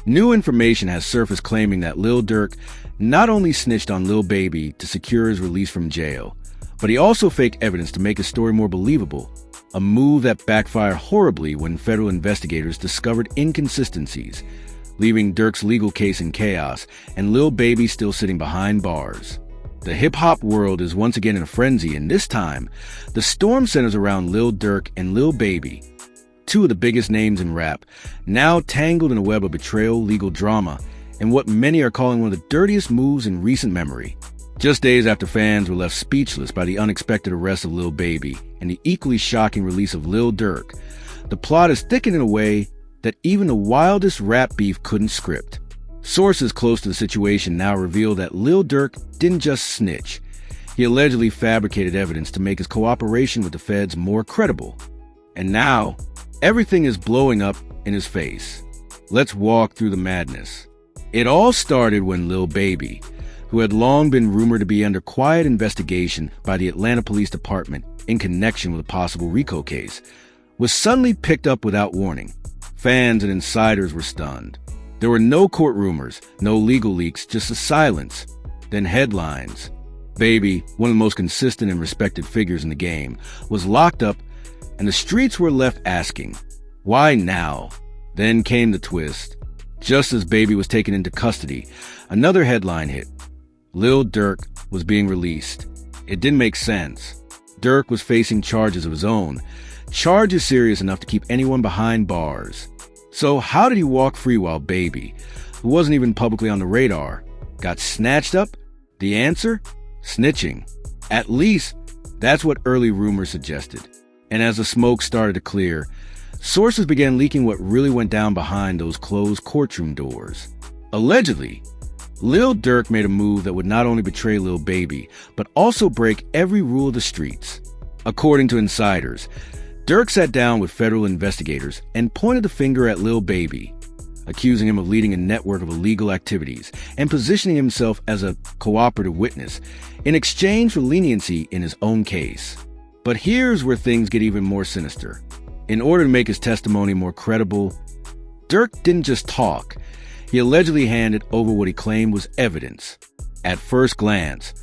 New information has surfaced claiming that Lil Durk not only snitched on Lil Baby to secure his release from jail, but he also faked evidence to make his story more believable, a move that backfired horribly when federal investigators discovered inconsistencies, leaving Durk's legal case in chaos and Lil Baby still sitting behind bars. The hip-hop world is once again in a frenzy, and this time, the storm centers around Lil Durk and Lil Baby, two of the biggest names in rap, now tangled in a web of betrayal, legal drama, and what many are calling one of the dirtiest moves in recent memory. Just days after fans were left speechless by the unexpected arrest of Lil Baby and the equally shocking release of Lil Durk, the plot is thickened in a way that even the wildest rap beef couldn't script. Sources close to the situation now reveal that Lil Durk didn't just snitch. He allegedly fabricated evidence to make his cooperation with the feds more credible. And now, everything is blowing up in his face. Let's walk through the madness. It all started when Lil Baby, who had long been rumored to be under quiet investigation by the Atlanta Police Department in connection with a possible RICO case, was suddenly picked up without warning. Fans and insiders were stunned. There were no court rumors, no legal leaks, just a silence. Then headlines. Baby, one of the most consistent and respected figures in the game, was locked up, and the streets were left asking, why now? Then came the twist. Just as Baby was taken into custody, another headline hit. Lil Durk was being released. It didn't make sense. Durk was facing charges of his own, charges serious enough to keep anyone behind bars. So how did he walk free while Baby, who wasn't even publicly on the radar, got snatched up? The answer? Snitching. At least, that's what early rumors suggested. And as the smoke started to clear, sources began leaking what really went down behind those closed courtroom doors. Allegedly, Lil Durk made a move that would not only betray Lil Baby, but also break every rule of the streets. According to insiders, Durk sat down with federal investigators and pointed the finger at Lil Baby, accusing him of leading a network of illegal activities and positioning himself as a cooperative witness in exchange for leniency in his own case. But here's where things get even more sinister. In order to make his testimony more credible, Durk didn't just talk. He allegedly handed over what he claimed was evidence. At first glance,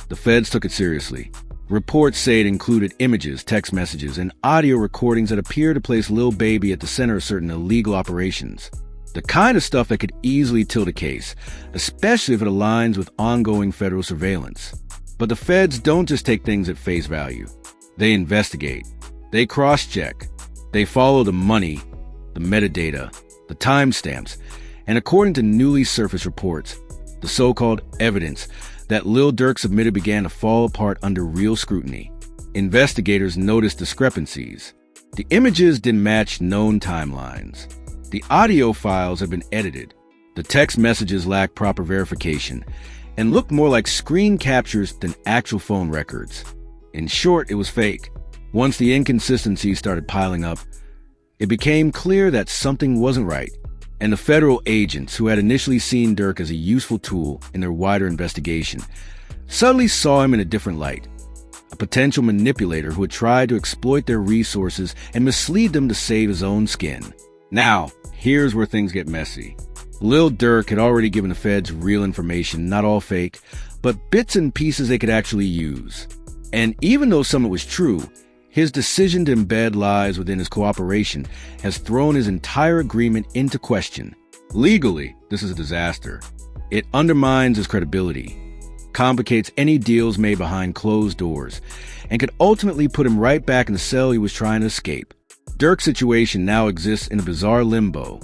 the feds took it seriously. Reports say it included images, text messages, and audio recordings that appear to place Lil Baby at the center of certain illegal operations. The kind of stuff that could easily tilt a case, especially if it aligns with ongoing federal surveillance. But the feds don't just take things at face value. They investigate. They cross-check. They follow the money, the metadata, the timestamps, and according to newly surfaced reports, the so-called evidence that Lil Durk submitted began to fall apart under real scrutiny. Investigators noticed discrepancies. The images didn't match known timelines. The audio files had been edited. The text messages lacked proper verification and looked more like screen captures than actual phone records. In short, it was fake. Once the inconsistencies started piling up, it became clear that something wasn't right, and the federal agents who had initially seen Durk as a useful tool in their wider investigation suddenly saw him in a different light, a potential manipulator who had tried to exploit their resources and mislead them to save his own skin. Now, here's where things get messy. Lil Durk had already given the feds real information, not all fake, but bits and pieces they could actually use. And even though some of it was true, his decision to embed lies within his cooperation has thrown his entire agreement into question. Legally, this is a disaster. It undermines his credibility, complicates any deals made behind closed doors, and could ultimately put him right back in the cell he was trying to escape. Durk's situation now exists in a bizarre limbo.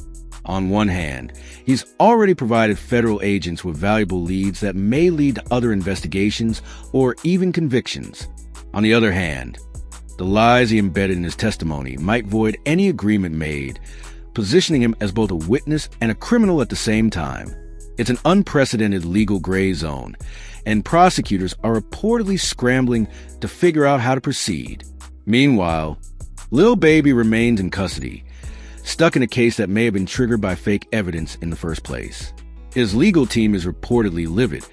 On one hand, he's already provided federal agents with valuable leads that may lead to other investigations or even convictions. On the other hand, the lies he embedded in his testimony might void any agreement made, positioning him as both a witness and a criminal at the same time. It's an unprecedented legal gray zone, and prosecutors are reportedly scrambling to figure out how to proceed. Meanwhile, Lil Baby remains in custody, stuck in a case that may have been triggered by fake evidence in the first place. His legal team is reportedly livid,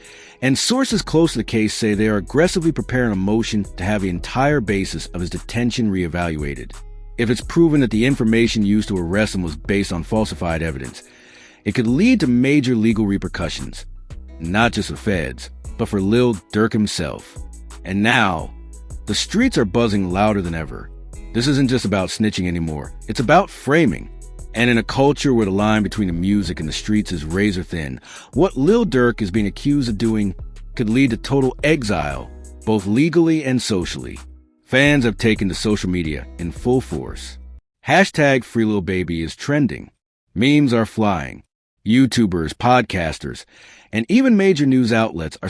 and sources close to the case say they are aggressively preparing a motion to have the entire basis of his detention reevaluated. If it's proven that the information used to arrest him was based on falsified evidence, It could lead to major legal repercussions, not just for feds, but for Lil Durk himself. And now, the streets are buzzing louder than ever. This isn't just about snitching anymore. It's about framing. And in a culture where the line between the music and the streets is razor thin, what Lil Durk is being accused of doing could lead to total exile, both legally and socially. Fans have taken to social media in full force. Hashtag Free Lil Baby is trending. Memes are flying. YouTubers, podcasters, and even major news outlets are